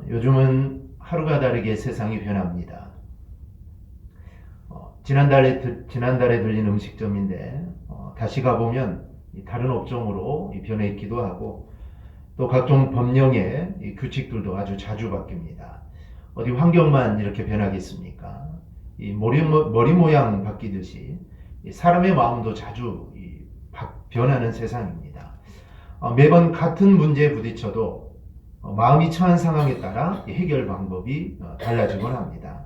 요즘은 하루가 다르게 세상이 변합니다. 지난달에 들린 음식점인데 다시 가보면 다른 업종으로 변해 있기도 하고 또 각종 법령의 규칙들도 아주 자주 바뀝니다. 어디 환경만 이렇게 변하겠습니까? 이 머리 모양 바뀌듯이 사람의 마음도 자주 변하는 세상입니다. 매번 같은 문제에 부딪혀도 마음이 처한 상황에 따라 해결 방법이 달라지곤 합니다.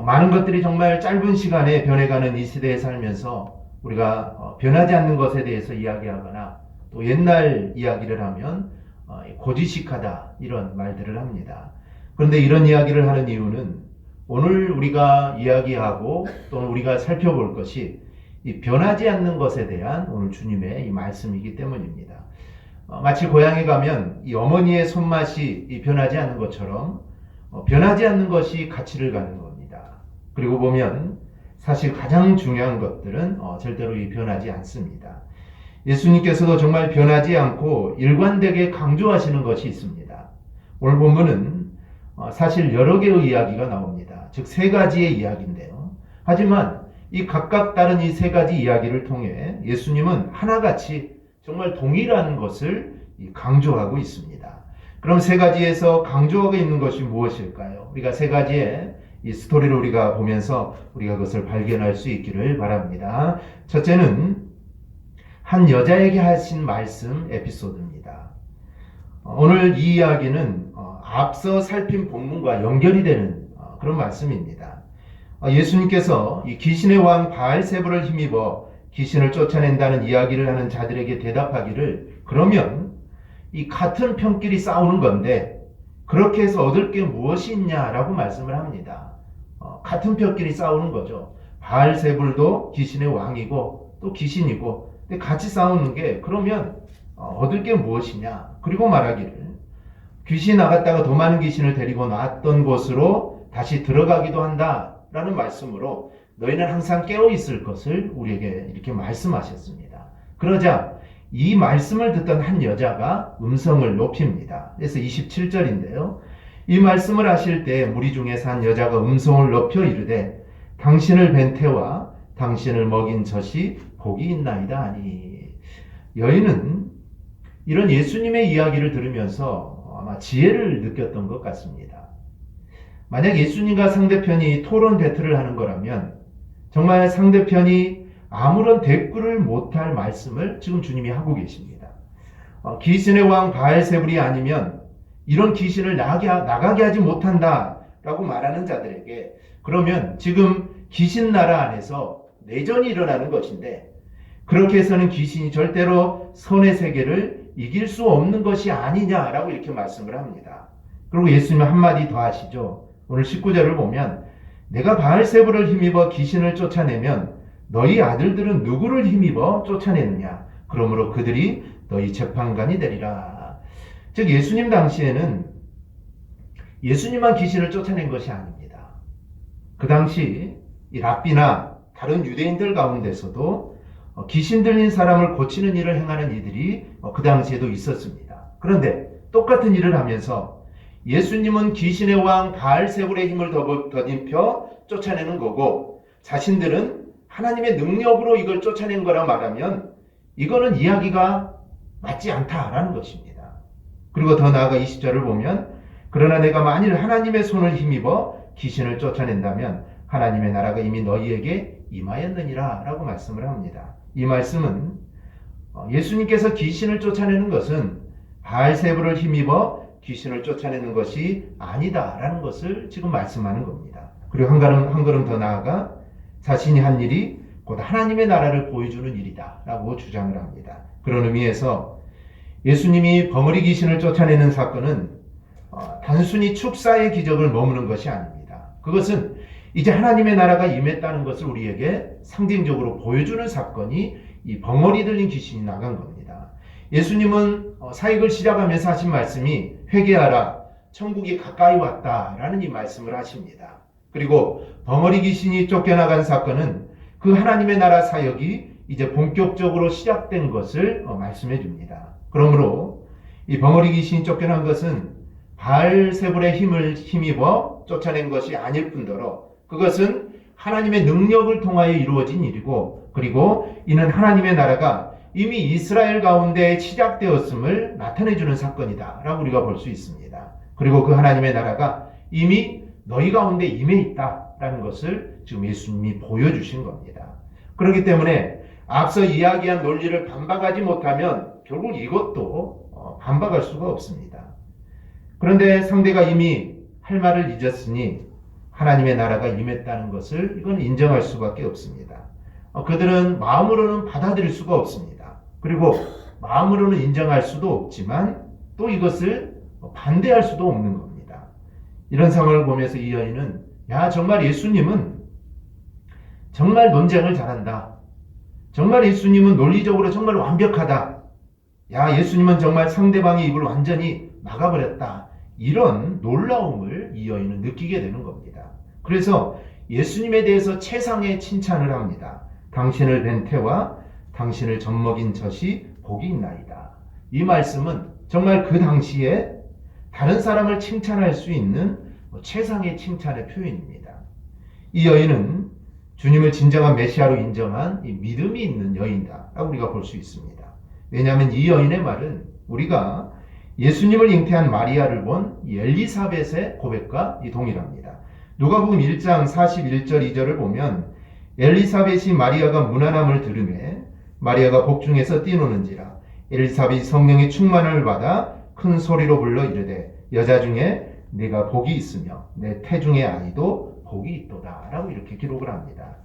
많은 것들이 정말 짧은 시간에 변해가는 이 시대에 살면서 우리가 변하지 않는 것에 대해서 이야기하거나 또 옛날 이야기를 하면 고지식하다 이런 말들을 합니다. 그런데 이런 이야기를 하는 이유는 오늘 우리가 이야기하고 또는 우리가 살펴볼 것이 이 변하지 않는 것에 대한 오늘 주님의 이 말씀이기 때문입니다. 마치 고향에 가면 이 어머니의 손맛이 변하지 않는 것처럼 변하지 않는 것이 가치를 갖는 겁니다. 그리고 보면 사실 가장 중요한 것들은 절대로 변하지 않습니다. 예수님께서도 정말 변하지 않고 일관되게 강조하시는 것이 있습니다. 오늘 본문은 사실 여러 개의 이야기가 나옵니다. 즉 세 가지의 이야기인데요. 하지만 이 각각 다른 이 세 가지 이야기를 통해 예수님은 하나같이 정말 동일한 것을 강조하고 있습니다. 그럼 세 가지에서 강조하고 있는 것이 무엇일까요? 우리가 세 가지의 이 스토리를 우리가 보면서 우리가 그것을 발견할 수 있기를 바랍니다. 첫째는 한 여자에게 하신 말씀 에피소드입니다. 오늘 이 이야기는 앞서 살핀 본문과 연결이 되는 그런 말씀입니다. 예수님께서 이 귀신의 왕 바알세불을 힘입어 귀신을 쫓아낸다는 이야기를 하는 자들에게 대답하기를, 그러면 이 같은 편끼리 싸우는 건데 그렇게 해서 얻을 게 무엇이 있냐라고 말씀을 합니다. 같은 편끼리 싸우는 거죠. 바알세불도 귀신의 왕이고 또 귀신이고, 근데 같이 싸우는 게 그러면 얻을 게 무엇이냐. 그리고 말하기를 귀신 나갔다가 더 많은 귀신을 데리고 나왔던 곳으로 다시 들어가기도 한다라는 말씀으로 너희는 항상 깨어 있을 것을 우리에게 이렇게 말씀하셨습니다. 그러자 이 말씀을 듣던 한 여자가 음성을 높입니다. 그래서 27절인데요. 이 말씀을 하실 때 무리 중에서 한 여자가 음성을 높여 이르되 당신을 뵌 태와 당신을 먹인 젖이 복이 있나이다 하니. 여인은 이런 예수님의 이야기를 들으면서 아마 지혜를 느꼈던 것 같습니다. 만약 예수님과 상대편이 토론 배틀을 하는 거라면 정말 상대편이 아무런 대꾸를 못할 말씀을 지금 주님이 하고 계십니다. 귀신의 왕 바알세불이 아니면 이런 귀신을 나가게 하지 못한다라고 말하는 자들에게 그러면 지금 귀신 나라 안에서 내전이 일어나는 것인데 그렇게 해서는 귀신이 절대로 선의 세계를 이길 수 없는 것이 아니냐라고 이렇게 말씀을 합니다. 그리고 예수님은 한마디 더 하시죠. 오늘 19절을 보면 내가 바알세불을 힘입어 귀신을 쫓아내면 너희 아들들은 누구를 힘입어 쫓아내느냐? 그러므로 그들이 너희 재판관이 되리라. 즉 예수님 당시에는 예수님만 귀신을 쫓아낸 것이 아닙니다. 그 당시 이 랍비나 다른 유대인들 가운데서도 귀신 들린 사람을 고치는 일을 행하는 이들이 그 당시에도 있었습니다. 그런데 똑같은 일을 하면서 예수님은 귀신의 왕 바알세불의 힘을 더듬혀 쫓아내는 거고 자신들은 하나님의 능력으로 이걸 쫓아낸 거라 말하면 이거는 이야기가 맞지 않다라는 것입니다. 그리고 더 나아가 20절을 보면 그러나 내가 만일 하나님의 손을 힘입어 귀신을 쫓아낸다면 하나님의 나라가 이미 너희에게 임하였느니라 라고 말씀을 합니다. 이 말씀은 예수님께서 귀신을 쫓아내는 것은 바알세불을 힘입어 귀신을 쫓아내는 것이 아니다라는 것을 지금 말씀하는 겁니다. 그리고 한 걸음 더 나아가 자신이 한 일이 곧 하나님의 나라를 보여주는 일이다 라고 주장을 합니다. 그런 의미에서 예수님이 벙어리 귀신을 쫓아내는 사건은 단순히 축사의 기적을 머무는 것이 아닙니다. 그것은 이제 하나님의 나라가 임했다는 것을 우리에게 상징적으로 보여주는 사건이 이 벙어리 들린 귀신이 나간 겁니다. 예수님은 사역을 시작하면서 하신 말씀이 회개하라, 천국이 가까이 왔다라는 이 말씀을 하십니다. 그리고 벙어리 귀신이 쫓겨나간 사건은 그 하나님의 나라 사역이 이제 본격적으로 시작된 것을 말씀해 줍니다. 그러므로 이 벙어리 귀신이 쫓겨난 것은 바알세불의 힘을 힘입어 쫓아낸 것이 아닐 뿐더러 그것은 하나님의 능력을 통하여 이루어진 일이고, 그리고 이는 하나님의 나라가 이미 이스라엘 가운데 시작되었음을 나타내주는 사건이다 라고 우리가 볼 수 있습니다. 그리고 그 하나님의 나라가 이미 너희 가운데 임해 있다라는 것을 지금 예수님이 보여주신 겁니다. 그렇기 때문에 앞서 이야기한 논리를 반박하지 못하면 결국 이것도 반박할 수가 없습니다. 그런데 상대가 이미 할 말을 잊었으니 하나님의 나라가 임했다는 것을 이건 인정할 수밖에 없습니다. 그들은 마음으로는 받아들일 수가 없습니다. 그리고 마음으로는 인정할 수도 없지만 또 이것을 반대할 수도 없는 겁니다. 이런 상황을 보면서 이 여인은 정말 예수님은 정말 논쟁을 잘한다. 정말 예수님은 논리적으로 정말 완벽하다. 예수님은 정말 상대방의 입을 완전히 막아버렸다. 이런 놀라움을 이 여인은 느끼게 되는 겁니다. 그래서 예수님에 대해서 최상의 칭찬을 합니다. 당신을 뵌 태와 당신을 젖먹인 젖이 복이 있나이다. 이 말씀은 정말 그 당시에 다른 사람을 칭찬할 수 있는 최상의 칭찬의 표현입니다. 이 여인은 주님을 진정한 메시아로 인정한 이 믿음이 있는 여인이다라고 우리가 볼 수 있습니다. 왜냐하면 이 여인의 말은 우리가 예수님을 잉태한 마리아를 본 엘리사벳의 고백과 동일합니다. 누가복음 1장 41절 2절을 보면 엘리사벳이 마리아가 문안함을 들으매 마리아가 복중에서 뛰노는지라 엘리사벳이 성령의 충만을 받아 큰 소리로 불러 이르되 여자 중에 내가 복이 있으며 내 태중의 아이도 복이 있도다 라고 이렇게 기록을 합니다.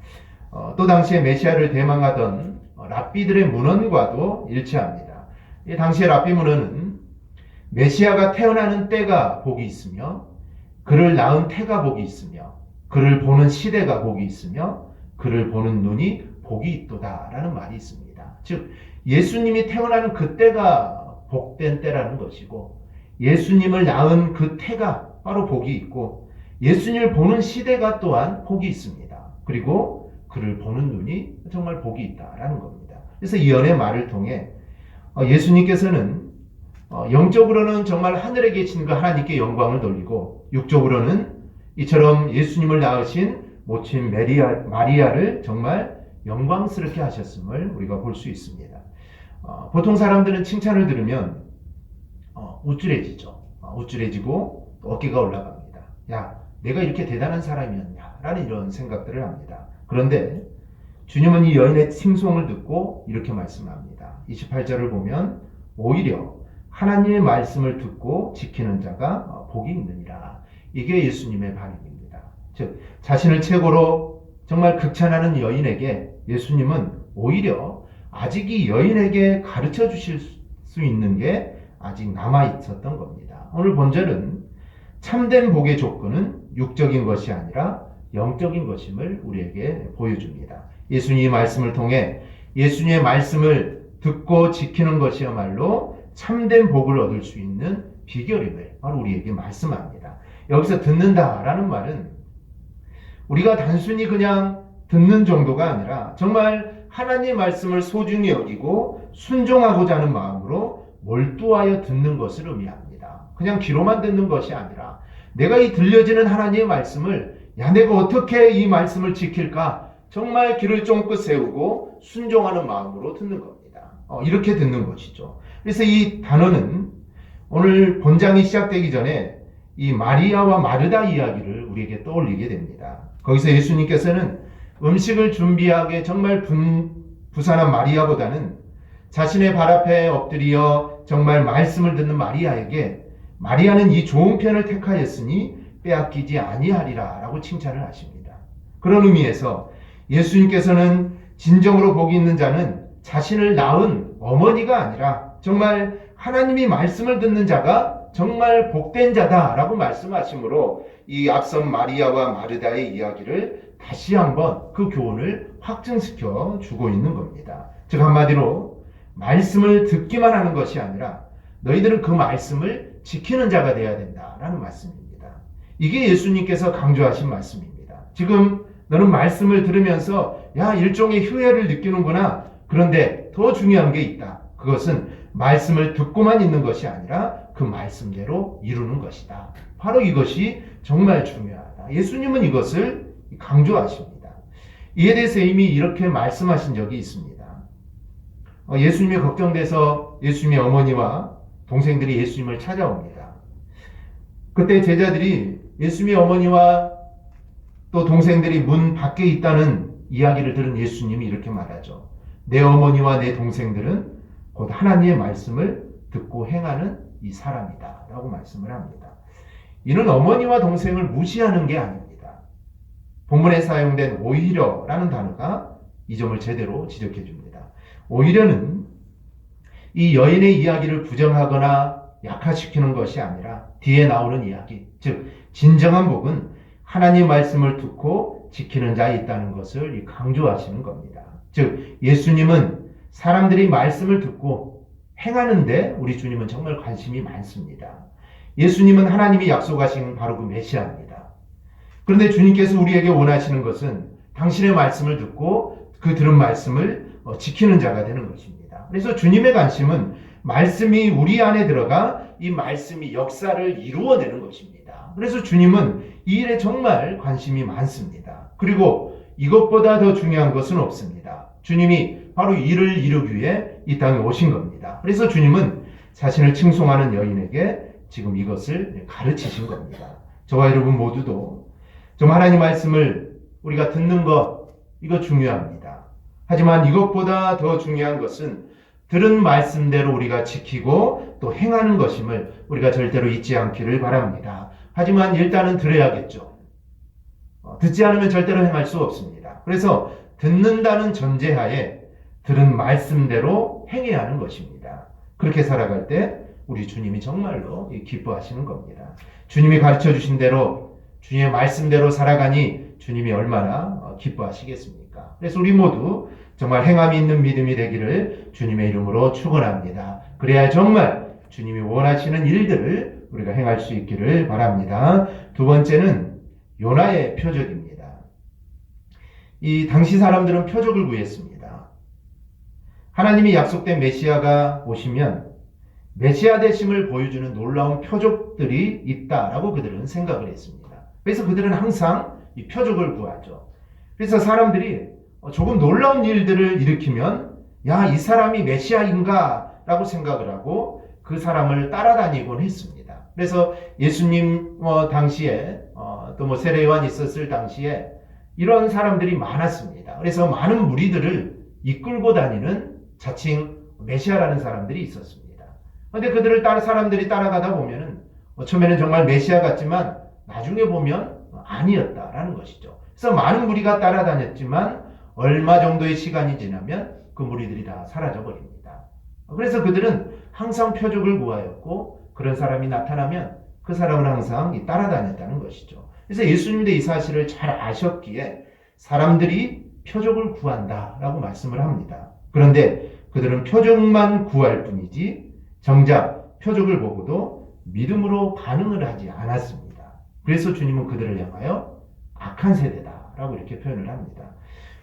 또 당시에 메시아를 대망하던 랍비들의 문헌과도 일치합니다. 이 당시의 랍비 문헌은 메시아가 태어나는 때가 복이 있으며 그를 낳은 태가 복이 있으며 그를 보는 시대가 복이 있으며 그를 보는 눈이 복이 있도다 라는 말이 있습니다. 즉 예수님이 태어나는 그때가 복된 때라는 것이고 예수님을 낳은 그 태가 바로 복이 있고 예수님을 보는 시대가 또한 복이 있습니다. 그리고 그를 보는 눈이 정말 복이 있다라는 겁니다. 그래서 이 연의 말을 통해 예수님께서는 영적으로는 정말 하늘에 계신 그 하나님께 영광을 돌리고 육적으로는 이처럼 예수님을 낳으신 모친 마리아를 정말 영광스럽게 하셨음을 우리가 볼 수 있습니다. 보통 사람들은 칭찬을 들으면 우쭐해지죠. 우쭐해지고 어깨가 올라갑니다. 내가 이렇게 대단한 사람이었냐 라는 이런 생각들을 합니다. 그런데 주님은 이 여인의 칭송을 듣고 이렇게 말씀합니다. 28절을 보면 오히려 하나님의 말씀을 듣고 지키는 자가 복이 있느니라. 이게 예수님의 반응입니다. 즉 자신을 최고로 정말 극찬하는 여인에게 예수님은 오히려 아직 이 여인에게 가르쳐 주실 수 있는 게 아직 남아 있었던 겁니다. 오늘 본절은 참된 복의 조건은 육적인 것이 아니라 영적인 것임을 우리에게 보여줍니다. 예수님의 말씀을 통해 예수님의 말씀을 듣고 지키는 것이야말로 참된 복을 얻을 수 있는 비결임을 바로 우리에게 말씀합니다. 여기서 듣는다라는 말은 우리가 단순히 그냥 듣는 정도가 아니라 정말 하나님의 말씀을 소중히 여기고 순종하고자 하는 마음으로 몰두하여 듣는 것을 의미합니다. 그냥 귀로만 듣는 것이 아니라 내가 이 들려지는 하나님의 말씀을 내가 어떻게 이 말씀을 지킬까 정말 귀를 쫑긋 세우고 순종하는 마음으로 듣는 겁니다. 이렇게 듣는 것이죠. 그래서 이 단어는 오늘 본장이 시작되기 전에 이 마리아와 마르다 이야기를 우리에게 떠올리게 됩니다. 거기서 예수님께서는 음식을 준비하기에 정말 부산한 마리아보다는 자신의 발 앞에 엎드려 정말 말씀을 듣는 마리아에게 마리아는 이 좋은 편을 택하였으니 빼앗기지 아니하리라 라고 칭찬을 하십니다. 그런 의미에서 예수님께서는 진정으로 복이 있는 자는 자신을 낳은 어머니가 아니라 정말 하나님이 말씀을 듣는 자가 정말 복된 자다라고 말씀하시므로 이 앞선 마리아와 마르다의 이야기를 다시 한번 그 교훈을 확증시켜 주고 있는 겁니다. 즉 한마디로 말씀을 듣기만 하는 것이 아니라 너희들은 그 말씀을 지키는 자가 되어야 된다라는 말씀입니다. 이게 예수님께서 강조하신 말씀입니다. 지금 너는 말씀을 들으면서 일종의 휴회를 느끼는구나. 그런데 더 중요한 게 있다. 그것은 말씀을 듣고만 있는 것이 아니라 그 말씀대로 이루는 것이다. 바로 이것이 정말 중요하다. 예수님은 이것을 강조하십니다. 이에 대해서 이미 이렇게 말씀하신 적이 있습니다. 예수님이 걱정돼서 예수님의 어머니와 동생들이 예수님을 찾아옵니다. 그때 제자들이 예수님의 어머니와 또 동생들이 문 밖에 있다는 이야기를 들은 예수님이 이렇게 말하죠. 내 어머니와 내 동생들은 곧 하나님의 말씀을 듣고 행하는 이 사람이다 라고 말씀을 합니다. 이는 어머니와 동생을 무시하는 게 아닙니다. 본문에 사용된 오히려라는 단어가 이 점을 제대로 지적해 줍니다. 오히려는 이 여인의 이야기를 부정하거나 약화시키는 것이 아니라 뒤에 나오는 이야기, 즉 진정한 복은 하나님 말씀을 듣고 지키는 자에 있다는 것을 강조하시는 겁니다. 즉 예수님은 사람들이 말씀을 듣고 행하는데 우리 주님은 정말 관심이 많습니다. 예수님은 하나님이 약속하신 바로 그 메시아입니다. 그런데 주님께서 우리에게 원하시는 것은 당신의 말씀을 듣고 그 들은 말씀을 지키는 자가 되는 것입니다. 그래서 주님의 관심은 말씀이 우리 안에 들어가 이 말씀이 역사를 이루어내는 것입니다. 그래서 주님은 이 일에 정말 관심이 많습니다. 그리고 이것보다 더 중요한 것은 없습니다. 주님이 바로 이를 이루기 위해 이 땅에 오신 겁니다. 그래서 주님은 자신을 칭송하는 여인에게 지금 이것을 가르치신 겁니다. 저와 여러분 모두도 좀 하나님 말씀을 우리가 듣는 것, 이거 중요합니다. 하지만 이것보다 더 중요한 것은 들은 말씀대로 우리가 지키고 또 행하는 것임을 우리가 절대로 잊지 않기를 바랍니다. 하지만 일단은 들어야겠죠. 듣지 않으면 절대로 행할 수 없습니다. 그래서 듣는다는 전제하에 들은 말씀대로 행해야 하는 것입니다. 그렇게 살아갈 때 우리 주님이 정말로 기뻐하시는 겁니다. 주님이 가르쳐 주신 대로 주님의 말씀대로 살아가니 주님이 얼마나 기뻐하시겠습니까? 그래서 우리 모두 정말 행함이 있는 믿음이 되기를 주님의 이름으로 축원합니다. 그래야 정말 주님이 원하시는 일들을 우리가 행할 수 있기를 바랍니다. 두 번째는 요나의 표적입니다. 이 당시 사람들은 표적을 구했습니다. 하나님이 약속된 메시아가 오시면 메시아 되심을 보여주는 놀라운 표적들이 있다라고 그들은 생각을 했습니다. 그래서 그들은 항상 이 표적을 구하죠. 그래서 사람들이 조금 놀라운 일들을 일으키면 야, 이 사람이 메시아인가? 라고 생각을 하고 그 사람을 따라다니곤 했습니다. 그래서 예수님 당시에 또 세례 요한이 있었을 당시에 이런 사람들이 많았습니다. 그래서 많은 무리들을 이끌고 다니는 자칭 메시아라는 사람들이 있었습니다. 그런데 그들을 사람들이 따라가다 보면은 처음에는 정말 메시아 같지만 나중에 보면 아니었다라는 것이죠. 그래서 많은 무리가 따라다녔지만 얼마 정도의 시간이 지나면 그 무리들이 다 사라져버립니다. 그래서 그들은 항상 표적을 구하였고 그런 사람이 나타나면 그 사람은 항상 따라다녔다는 것이죠. 그래서 예수님도 이 사실을 잘 아셨기에 사람들이 표적을 구한다라고 말씀을 합니다. 그런데 그들은 표적만 구할 뿐이지 정작 표적을 보고도 믿음으로 반응을 하지 않았습니다. 그래서 주님은 그들을 향하여 악한 세대다라고 이렇게 표현을 합니다.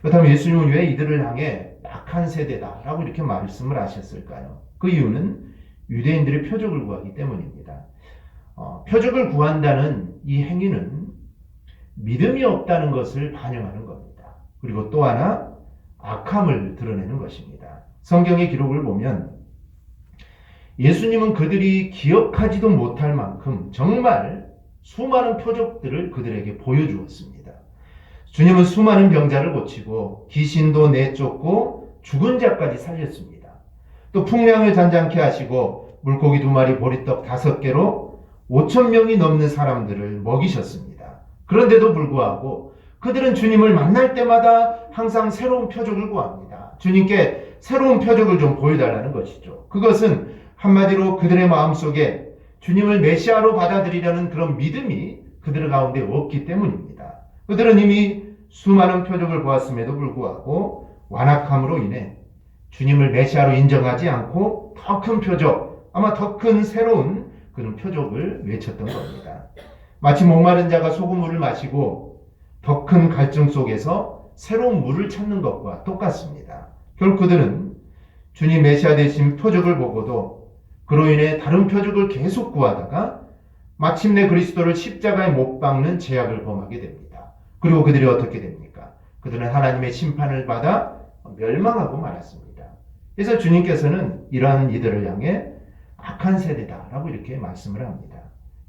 그렇다면 예수님은 왜 이들을 향해 악한 세대다라고 이렇게 말씀을 하셨을까요? 그 이유는 유대인들이 표적을 구하기 때문입니다. 표적을 구한다는 이 행위는 믿음이 없다는 것을 반영하는 겁니다. 그리고 또 하나 악함을 드러내는 것입니다. 성경의 기록을 보면 예수님은 그들이 기억하지도 못할 만큼 정말 수많은 표적들을 그들에게 보여주었습니다. 주님은 수많은 병자를 고치고 귀신도 내쫓고 죽은 자까지 살렸습니다. 또 풍랑을 잔잔케 하시고 물고기 2마리 보리떡 5개로 5,000명이 넘는 사람들을 먹이셨습니다. 그런데도 불구하고 그들은 주님을 만날 때마다 항상 새로운 표적을 구합니다. 주님께 새로운 표적을 좀 보여달라는 것이죠. 그것은 한마디로 그들의 마음속에 주님을 메시아로 받아들이려는 그런 믿음이 그들 가운데 없기 때문입니다. 그들은 이미 수많은 표적을 보았음에도 불구하고 완악함으로 인해 주님을 메시아로 인정하지 않고 더 큰 표적, 아마 더 큰 새로운 그런 표적을 외쳤던 겁니다. 마치 목마른 자가 소금물을 마시고 더 큰 갈증 속에서 새로운 물을 찾는 것과 똑같습니다. 결국 그들은 주님 메시아 되신 표적을 보고도 그로 인해 다른 표적을 계속 구하다가 마침내 그리스도를 십자가에 못 박는 죄악을 범하게 됩니다. 그리고 그들이 어떻게 됩니까? 그들은 하나님의 심판을 받아 멸망하고 말았습니다. 그래서 주님께서는 이러한 이들을 향해 악한 세대다라고 이렇게 말씀을 합니다.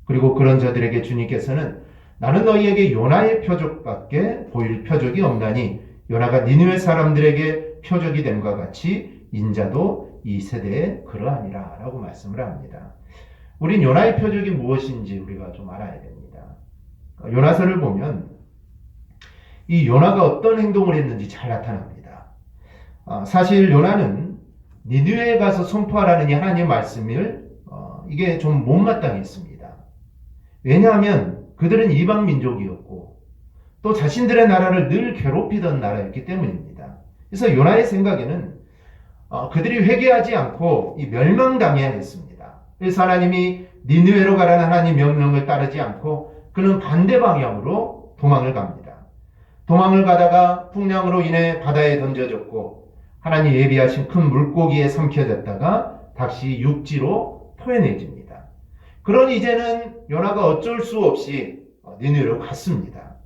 그리고 그런 저들에게 주님께서는 나는 너희에게 요나의 표적밖에 보일 표적이 없나니 요나가 니느웨 사람들에게 표적이 됨과 같이 인자도 이 세대에 그러하니라 라고 말씀을 합니다. 우린 요나의 표적이 무엇인지 우리가 좀 알아야 됩니다. 요나서를 보면 이 요나가 어떤 행동을 했는지 잘 나타납니다. 사실 요나는 니느웨에 가서 선포하라는 이 하나님의 말씀을 이게 좀 못마땅했습니다. 왜냐하면 그들은 이방 민족이었고 또 자신들의 나라를 늘 괴롭히던 나라였기 때문입니다. 그래서 요나의 생각에는 그들이 회개하지 않고 이 멸망당해야 했습니다. 그래서 하나님이 니느웨로 가라는 하나님 명령을 따르지 않고 그는 반대 방향으로 도망을 갑니다. 도망을 가다가 풍랑으로 인해 바다에 던져졌고 하나님 예비하신 큰 물고기에 삼켜졌다가 다시 육지로 토해내집니다. 그러니 이제는 요나가 어쩔 수 없이 니느웨로 갔습니다.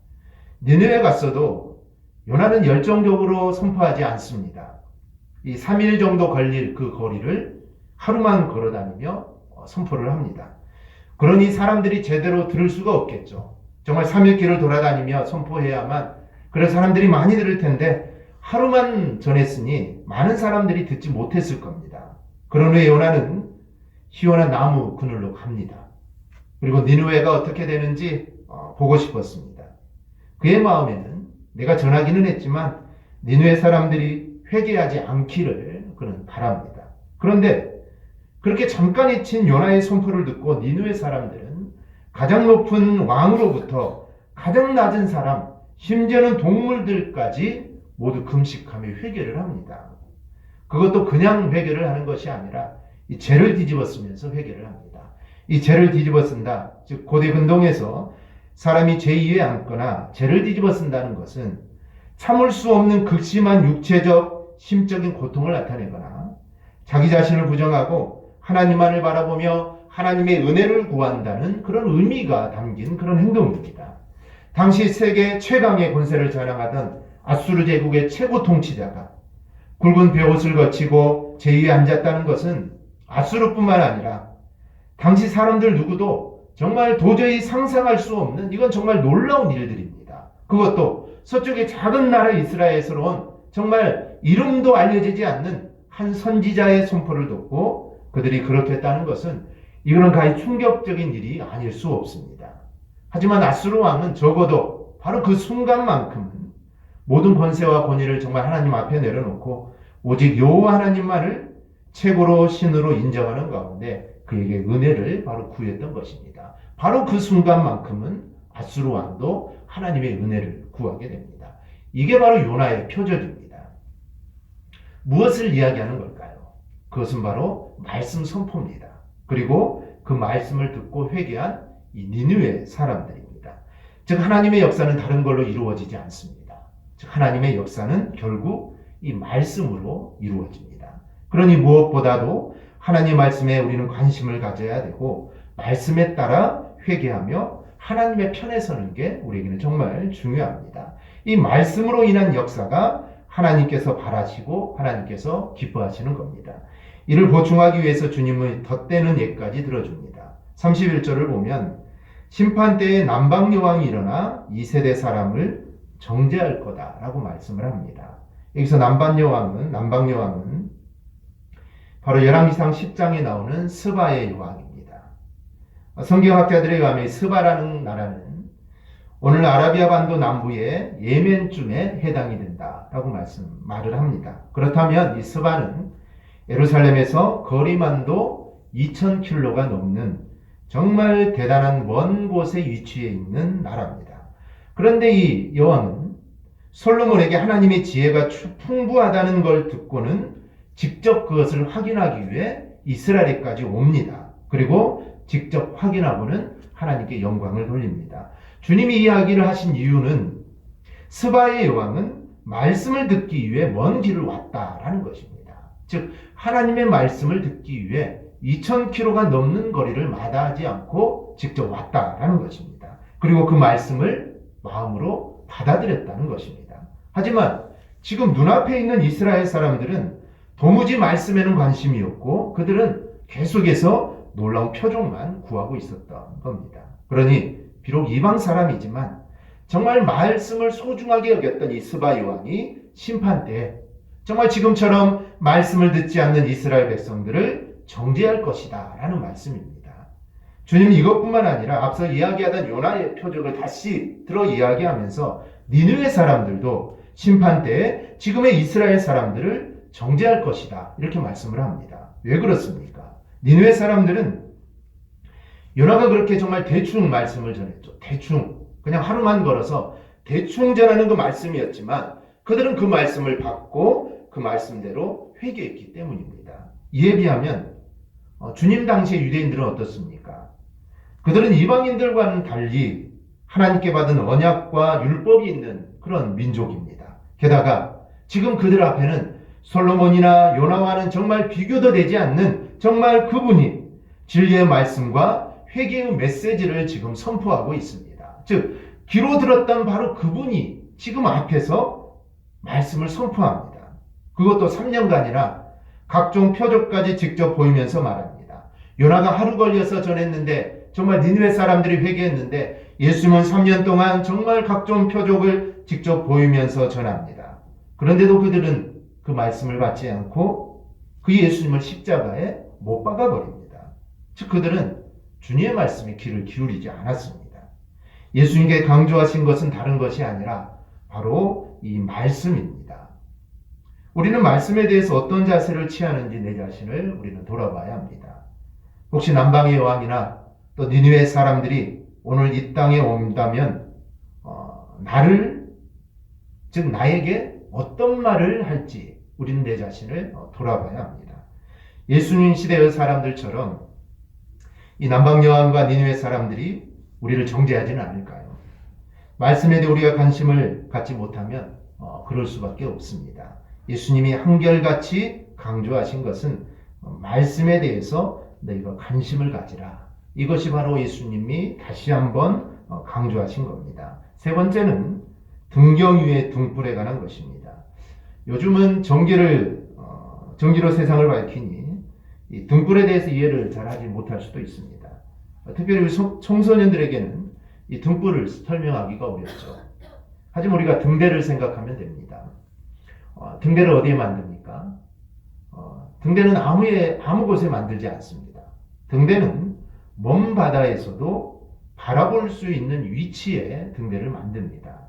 니느웨에 갔어도 요나는 열정적으로 선포하지 않습니다. 이 3일 정도 걸릴 그 거리를 하루만 걸어다니며 선포를 합니다. 그러니 사람들이 제대로 들을 수가 없겠죠. 정말 3일 길을 돌아다니며 선포해야만 그래서 사람들이 많이 들을 텐데 하루만 전했으니 많은 사람들이 듣지 못했을 겁니다. 그런 후에 요나는 시원한 나무 그늘로 갑니다. 그리고 니느웨가 어떻게 되는지 보고 싶었습니다. 그의 마음에는 내가 전하기는 했지만 니느웨 사람들이 회개하지 않기를 그는 바랍니다. 그런데 그렇게 잠깐 잊힌 요나의 선포를 듣고 니느웨 사람들은 가장 높은 왕으로부터 가장 낮은 사람, 심지어는 동물들까지 모두 금식하며 회개를 합니다. 그것도 그냥 회개를 하는 것이 아니라 이 죄를 뒤집어 쓰면서 회개를 합니다. 이 죄를 뒤집어 쓴다, 즉 고대 근동에서 사람이 죄 위에 앉거나 죄를 뒤집어 쓴다는 것은 참을 수 없는 극심한 육체적, 심적인 고통을 나타내거나 자기 자신을 부정하고 하나님만을 바라보며 하나님의 은혜를 구한다는 그런 의미가 담긴 그런 행동입니다. 당시 세계 최강의 권세를 자랑하던 아수르 제국의 최고 통치자가 굵은 베옷을 거치고 제2에 앉았다는 것은 아수르뿐만 아니라 당시 사람들 누구도 정말 도저히 상상할 수 없는 이건 정말 놀라운 일들입니다. 그것도 서쪽의 작은 나라 이스라엘에서 온 정말 이름도 알려지지 않는 한 선지자의 선포를 듣고 그들이 그렇게 했다는 것은 이거는 가히 충격적인 일이 아닐 수 없습니다. 하지만 아수르 왕은 적어도 바로 그 순간만큼은 모든 권세와 권위를 정말 하나님 앞에 내려놓고 오직 여호와 하나님만을 최고로 신으로 인정하는 가운데 그에게 은혜를 바로 구했던 것입니다. 바로 그 순간만큼은 아수르 왕도 하나님의 은혜를 구하게 됩니다. 이게 바로 요나의 표적입니다. 무엇을 이야기하는 걸까요? 그것은 바로 말씀 선포입니다. 그리고 그 말씀을 듣고 회개한 이 니느웨 사람들입니다. 즉 하나님의 역사는 다른 걸로 이루어지지 않습니다. 즉 하나님의 역사는 결국 이 말씀으로 이루어집니다. 그러니 무엇보다도 하나님의 말씀에 우리는 관심을 가져야 되고 말씀에 따라 회개하며 하나님의 편에 서는 게 우리에게는 정말 중요합니다. 이 말씀으로 인한 역사가 하나님께서 바라시고 하나님께서 기뻐하시는 겁니다. 이를 보충하기 위해서 주님의 덧대는 예까지 들어줍니다. 31절을 보면 심판 때에 남방 여왕이 일어나 이 세대 사람을 정죄할 거다라고 말씀을 합니다. 여기서 남방 여왕은 바로 열왕기상 10장에 나오는 스바의 여왕입니다. 성경학자들에 의하면 스바라는 나라는 오늘 아라비아 반도 남부의 예멘쯤에 해당이 된다라고 말을 합니다. 그렇다면 이 스바는 예루살렘에서 거리만도 2000km가 넘는 정말 대단한 먼 곳에 위치해 있는 나라입니다. 그런데 이 여왕은 솔로몬에게 하나님의 지혜가 풍부하다는 걸 듣고는 직접 그것을 확인하기 위해 이스라엘에까지 옵니다. 그리고 직접 확인하고는 하나님께 영광을 돌립니다. 주님이 이야기를 하신 이유는 스바의 여왕은 말씀을 듣기 위해 먼 길을 왔다라는 것입니다. 즉 하나님의 말씀을 듣기 위해 2000km가 넘는 거리를 마다하지 않고 직접 왔다라는 것입니다. 그리고 그 말씀을 마음으로 받아들였다는 것입니다. 하지만 지금 눈앞에 있는 이스라엘 사람들은 도무지 말씀에는 관심이 없고 그들은 계속해서 놀라운 표적만 구하고 있었던 겁니다. 그러니 비록 이방 사람이지만 정말 말씀을 소중하게 여겼던 이 스바 요한이 심판 때 정말 지금처럼 말씀을 듣지 않는 이스라엘 백성들을 정죄할 것이다 라는 말씀입니다. 주님은 이것뿐만 아니라 앞서 이야기하던 요나의 표적을 다시 들어 이야기하면서 니느웨 사람들도 심판 때에 지금의 이스라엘 사람들을 정죄할 것이다 이렇게 말씀을 합니다. 왜 그렇습니까? 니느웨 사람들은 요나가 그렇게 정말 대충 말씀을 전했죠. 대충 그냥 하루만 걸어서 대충 전하는 그 말씀이었지만 그들은 그 말씀을 받고 그 말씀대로 회개했기 때문입니다. 이에 비하면 주님 당시의 유대인들은 어떻습니까? 그들은 이방인들과는 달리 하나님께 받은 언약과 율법이 있는 그런 민족입니다. 게다가 지금 그들 앞에는 솔로몬이나 요나와는 정말 비교도 되지 않는 정말 그분이 진리의 말씀과 회개의 메시지를 지금 선포하고 있습니다. 즉 귀로 들었던 바로 그분이 지금 앞에서 말씀을 선포합니다. 그것도 3년간이나 각종 표적까지 직접 보이면서 말합니다. 요나가 하루 걸려서 전했는데 정말 니느웨 사람들이 회개했는데 예수님은 3년 동안 정말 각종 표적을 직접 보이면서 전합니다. 그런데도 그들은 그 말씀을 받지 않고 그 예수님을 십자가에 못 박아버립니다. 즉 그들은 주님의 말씀에 귀를 기울이지 않았습니다. 예수님께 강조하신 것은 다른 것이 아니라 바로 이 말씀입니다. 우리는 말씀에 대해서 어떤 자세를 취하는지 내 자신을 우리는 돌아봐야 합니다. 혹시 남방의 여왕이나 또 니느웨 사람들이 오늘 이 땅에 온다면 나에게 어떤 말을 할지 우리는 내 자신을 돌아봐야 합니다. 예수님 시대의 사람들처럼 이 남방 여왕과 니느웨 사람들이 우리를 정죄하지는 않을까요? 말씀에 대해 우리가 관심을 갖지 못하면 그럴 수밖에 없습니다. 예수님이 한결같이 강조하신 것은 말씀에 대해서 너희가 관심을 가지라. 이것이 바로 예수님이 다시 한번 강조하신 겁니다. 세 번째는 등경 위의 등불에 관한 것입니다. 요즘은 전기로 세상을 밝히니 이 등불에 대해서 이해를 잘하지 못할 수도 있습니다. 특별히 청소년들에게는 이 등불을 설명하기가 어렵죠. 하지만 우리가 등대를 생각하면 됩니다. 등대를 어디에 만듭니까? 등대는 아무 곳에 만들지 않습니다. 등대는 먼 바다에서도 바라볼 수 있는 위치에 등대를 만듭니다.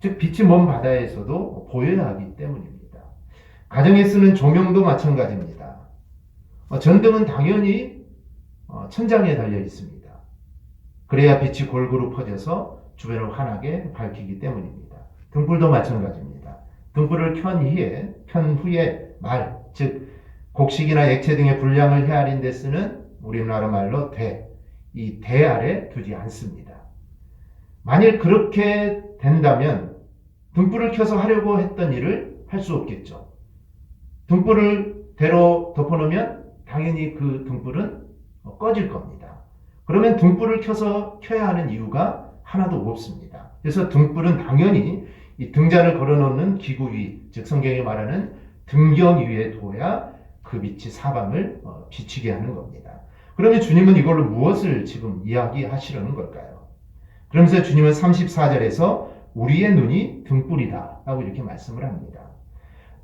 즉 빛이 먼 바다에서도 보여야 하기 때문입니다. 가정에 쓰는 조명도 마찬가지입니다. 전등은 당연히 천장에 달려 있습니다. 그래야 빛이 골고루 퍼져서 주변을 환하게 밝히기 때문입니다. 등불도 마찬가지입니다. 등불을 켠 후에 즉 곡식이나 액체 등의 불량을 헤아린 데 쓰는 우리나라 말로 이 대 아래 두지 않습니다. 만일 그렇게 된다면 등불을 켜서 하려고 했던 일을 할 수 없겠죠. 등불을 대로 덮어놓으면 당연히 그 등불은 꺼질 겁니다. 그러면 등불을 켜야 하는 이유가 하나도 없습니다. 그래서 등불은 당연히 이 등잔을 걸어놓는 기구 위, 즉 성경이 말하는 등경 위에 둬야 그 빛이 사방을 비치게 하는 겁니다. 그러면 주님은 이걸로 무엇을 지금 이야기하시려는 걸까요? 그러면서 주님은 34절에서 우리의 눈이 등불이다 라고 이렇게 말씀을 합니다.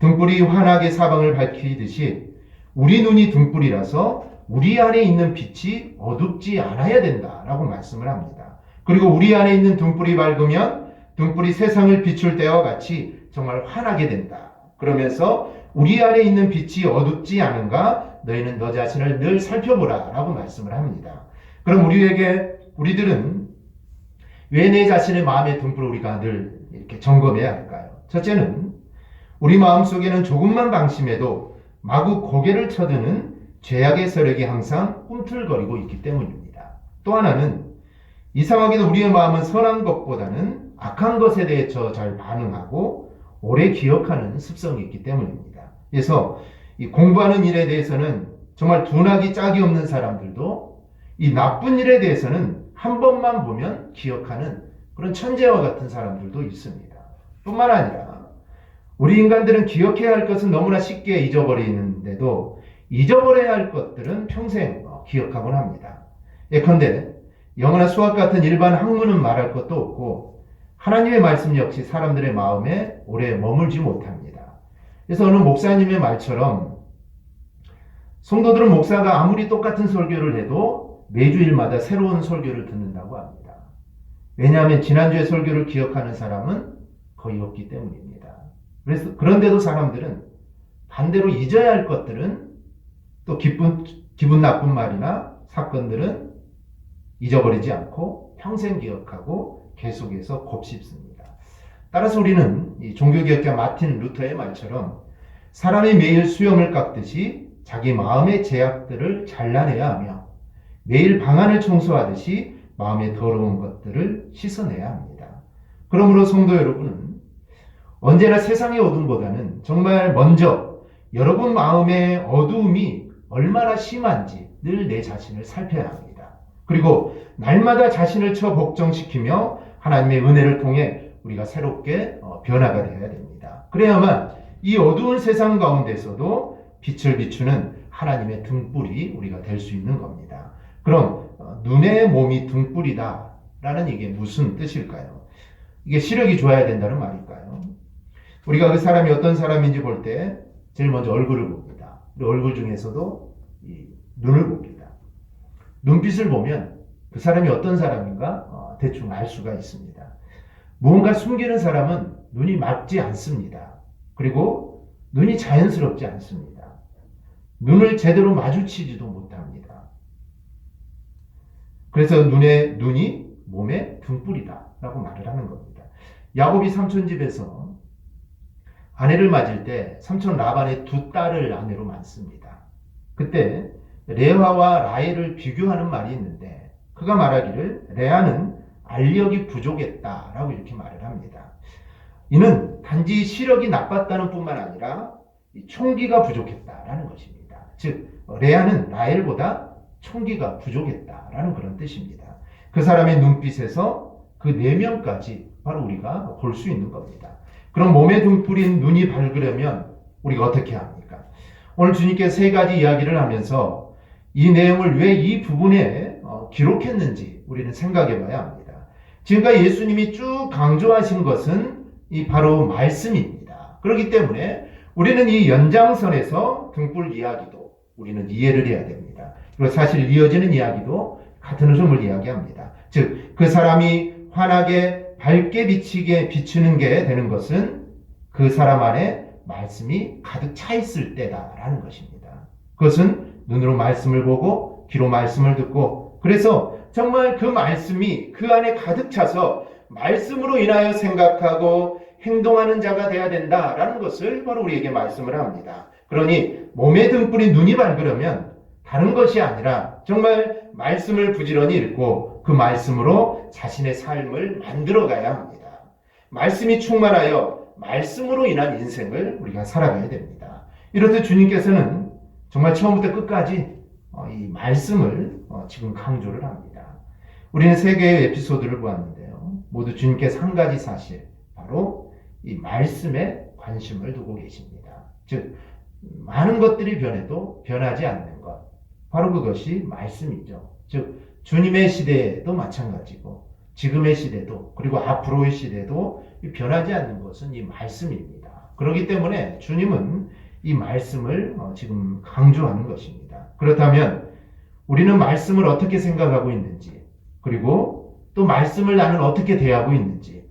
등불이 환하게 사방을 밝히듯이 우리 눈이 등불이라서 우리 안에 있는 빛이 어둡지 않아야 된다라고 말씀을 합니다. 그리고 우리 안에 있는 등불이 밝으면 등불이 세상을 비출 때와 같이 정말 환하게 된다. 그러면서 우리 안에 있는 빛이 어둡지 않은가 너희는 너 자신을 늘 살펴보라 라고 말씀을 합니다. 그럼 우리들은 왜 내 자신의 마음의 등불을 우리가 늘 이렇게 점검해야 할까요? 첫째는 우리 마음속에는 조금만 방심해도 마구 고개를 쳐드는 죄악의 세력이 항상 꿈틀거리고 있기 때문입니다. 또 하나는 이상하게도 우리의 마음은 선한 것보다는 악한 것에 대해 잘 반응하고 오래 기억하는 습성이 있기 때문입니다. 그래서 이 공부하는 일에 대해서는 정말 둔하기 짝이 없는 사람들도 이 나쁜 일에 대해서는 한 번만 보면 기억하는 그런 천재와 같은 사람들도 있습니다. 뿐만 아니라 우리 인간들은 기억해야 할 것은 너무나 쉽게 잊어버리는데도 잊어버려야 할 것들은 평생 기억하곤 합니다. 예컨대 영어나 수학 같은 일반 학문은 말할 것도 없고 하나님의 말씀 역시 사람들의 마음에 오래 머물지 못합니다. 그래서 어느 목사님의 말처럼 성도들은 목사가 아무리 똑같은 설교를 해도 매주일마다 새로운 설교를 듣는다고 합니다. 왜냐하면 지난주의 설교를 기억하는 사람은 거의 없기 때문입니다. 그런데도 사람들은 반대로 잊어야 할 것들은 또 기분 나쁜 말이나 사건들은 잊어버리지 않고 평생 기억하고 계속해서 곱씹습니다. 따라서 우리는 이 종교개혁자 마틴 루터의 말처럼 사람이 매일 수염을 깎듯이 자기 마음의 제약들을 잘라내야 하며 매일 방안을 청소하듯이 마음의 더러운 것들을 씻어내야 합니다. 그러므로 성도 여러분은 언제나 세상의 어둠보다는 정말 먼저 여러분 마음의 어두움이 얼마나 심한지 늘 내 자신을 살펴야 합니다. 그리고 날마다 자신을 복종시키며 하나님의 은혜를 통해 우리가 새롭게 변화가 되어야 됩니다. 그래야만 이 어두운 세상 가운데서도 빛을 비추는 하나님의 등불이 우리가 될 수 있는 겁니다. 그럼 눈의 몸이 등불이다 라는 이게 무슨 뜻일까요? 이게 시력이 좋아야 된다는 말일까요? 우리가 그 사람이 어떤 사람인지 볼 때 제일 먼저 얼굴을 봅니다. 얼굴 중에서도 이 눈을 봅니다. 눈빛을 보면 그 사람이 어떤 사람인가 대충 알 수가 있습니다. 무언가 숨기는 사람은 눈이 맑지 않습니다. 그리고 눈이 자연스럽지 않습니다. 눈을 제대로 마주치지도 못합니다. 그래서 눈이 몸의 등불이다 라고 말을 하는 겁니다. 야곱이 삼촌집에서 아내를 맞을 때 삼촌 라반의 두 딸을 아내로 맞습니다. 그때 레아와 라헬을 비교하는 말이 있는데 그가 말하기를 레아는 알력이 부족했다라고 이렇게 말을 합니다. 이는 단지 시력이 나빴다는 뿐만 아니라 총기가 부족했다라는 것입니다. 즉 레아는 라헬보다 총기가 부족했다라는 그런 뜻입니다. 그 사람의 눈빛에서 그 내면까지 바로 우리가 볼 수 있는 겁니다. 그럼 몸에 등불인 눈이 밝으려면 우리가 어떻게 합니까? 오늘 주님께 세 가지 이야기를 하면서 이 내용을 왜 이 부분에 기록했는지 우리는 생각해 봐야 합니다. 지금까지 예수님이 쭉 강조하신 것은 이 바로 말씀입니다. 그렇기 때문에 우리는 이 연장선에서 등불 이야기도 우리는 이해를 해야 됩니다. 그리고 사실 이어지는 이야기도 같은 흐름을 이야기합니다. 즉, 그 사람이 환하게 밝게 비추는 게 되는 것은 그 사람 안에 말씀이 가득 차 있을 때다라는 것입니다. 그것은 눈으로 말씀을 보고 귀로 말씀을 듣고 그래서 정말 그 말씀이 그 안에 가득 차서 말씀으로 인하여 생각하고 행동하는 자가 되어야 된다라는 것을 바로 우리에게 말씀을 합니다. 그러니 몸에 등불이 눈이 밝으려면 다른 것이 아니라 정말 말씀을 부지런히 읽고 그 말씀으로 자신의 삶을 만들어가야 합니다. 말씀이 충만하여 말씀으로 인한 인생을 우리가 살아가야 됩니다. 이렇듯 주님께서는 정말 처음부터 끝까지 이 말씀을 지금 강조를 합니다. 우리는 세 개의 에피소드를 보았는데요. 모두 주님께서 한 가지 사실, 바로 이 말씀에 관심을 두고 계십니다. 즉, 많은 것들이 변해도 변하지 않는 것, 바로 그것이 말씀이죠. 즉, 주님의 시대에도 마찬가지고 지금의 시대도 그리고 앞으로의 시대도 변하지 않는 것은 이 말씀입니다. 그렇기 때문에 주님은 이 말씀을 지금 강조하는 것입니다. 그렇다면 우리는 말씀을 어떻게 생각하고 있는지 그리고 또 말씀을 나는 어떻게 대하고 있는지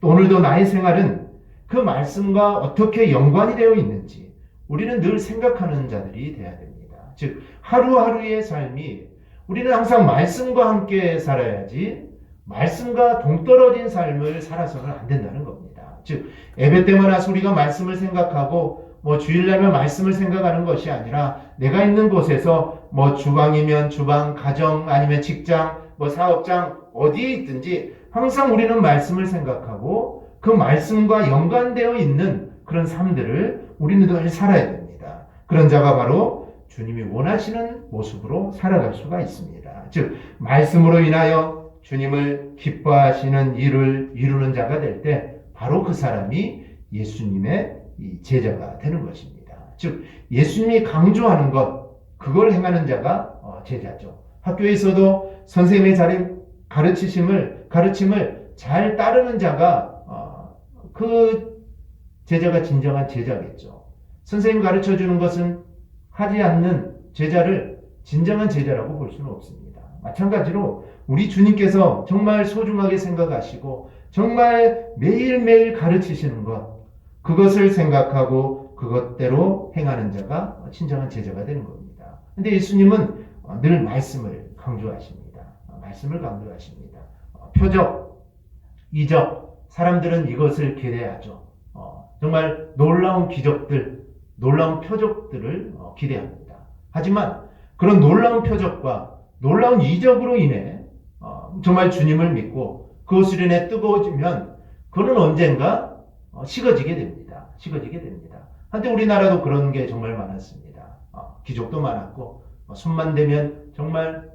또 오늘도 나의 생활은 그 말씀과 어떻게 연관이 되어 있는지 우리는 늘 생각하는 자들이 되어야 됩니다. 즉 하루하루의 삶이 우리는 항상 말씀과 함께 살아야지 말씀과 동떨어진 삶을 살아서는 안 된다는 겁니다. 즉 예배 때마다 우리가 말씀을 생각하고 주일날면 말씀을 생각하는 것이 아니라 내가 있는 곳에서 주방이면 주방, 가정 아니면 직장, 사업장 어디에 있든지 항상 우리는 말씀을 생각하고 그 말씀과 연관되어 있는 그런 삶들을 우리는 늘 살아야 됩니다. 그런 자가 바로 주님이 원하시는 모습으로 살아갈 수가 있습니다. 즉 말씀으로 인하여 주님을 기뻐하시는 일을 이루는 자가 될 때 바로 그 사람이 예수님의 제자가 되는 것입니다. 즉 예수님이 강조하는 것 그걸 행하는 자가 제자죠. 학교에서도 선생님의 가르침을 잘 따르는 자가 그 제자가 진정한 제자겠죠. 선생님 가르쳐 주는 것은 하지 않는 제자를 진정한 제자라고 볼 수는 없습니다. 마찬가지로 우리 주님께서 정말 소중하게 생각하시고 정말 매일매일 가르치시는 것 그것을 생각하고 그것대로 행하는 자가 진정한 제자가 되는 겁니다. 근데 예수님은 늘 말씀을 강조하십니다. 말씀을 강조하십니다. 표적, 이적, 사람들은 이것을 기대하죠. 정말 놀라운 기적들, 놀라운 표적들을 기대합니다. 하지만 그런 놀라운 표적과 놀라운 이적으로 인해 정말 주님을 믿고 그것을 인해 뜨거워지면 그는 언젠가 식어지게 됩니다. 식어지게 됩니다. 한때 우리나라도 그런 게 정말 많았습니다. 기적도 많았고 손만 대면 정말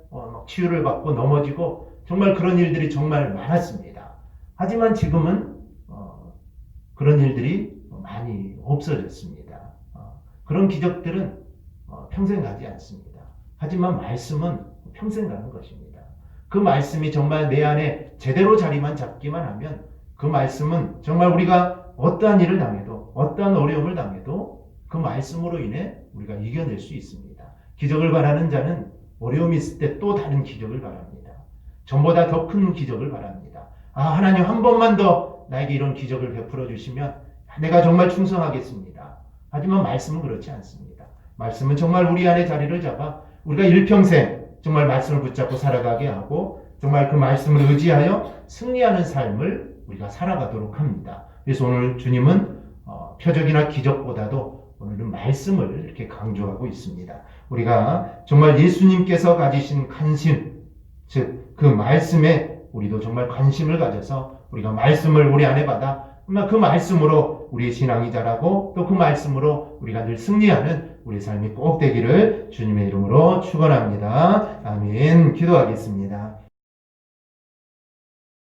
치유를 받고 넘어지고 정말 그런 일들이 정말 많았습니다. 하지만 지금은 그런 일들이 많이 없어졌습니다. 그런 기적들은 평생 가지 않습니다. 하지만 말씀은 평생 가는 것입니다. 그 말씀이 정말 내 안에 제대로 자리만 잡기만 하면 그 말씀은 정말 우리가 어떠한 일을 당해도 어떠한 어려움을 당해도 그 말씀으로 인해 우리가 이겨낼 수 있습니다. 기적을 바라는 자는 어려움이 있을 때 또 다른 기적을 바랍니다. 전보다 더 큰 기적을 바랍니다. 하나님 한 번만 더 나에게 이런 기적을 베풀어 주시면 내가 정말 충성하겠습니다. 하지만 말씀은 그렇지 않습니다. 말씀은 정말 우리 안에 자리를 잡아 우리가 일평생 정말 말씀을 붙잡고 살아가게 하고 정말 그 말씀을 의지하여 승리하는 삶을 우리가 살아가도록 합니다. 그래서 오늘 주님은 표적이나 기적보다도 오늘은 말씀을 이렇게 강조하고 있습니다. 우리가 정말 예수님께서 가지신 관심, 즉 그 말씀에 우리도 정말 관심을 가져서 우리가 말씀을 우리 안에 받아 정말 그 말씀으로 우리의 신앙이 자라고 또 그 말씀으로 우리가 늘 승리하는 우리 삶이 꼭 되기를 주님의 이름으로 축원합니다. 아멘. 기도하겠습니다.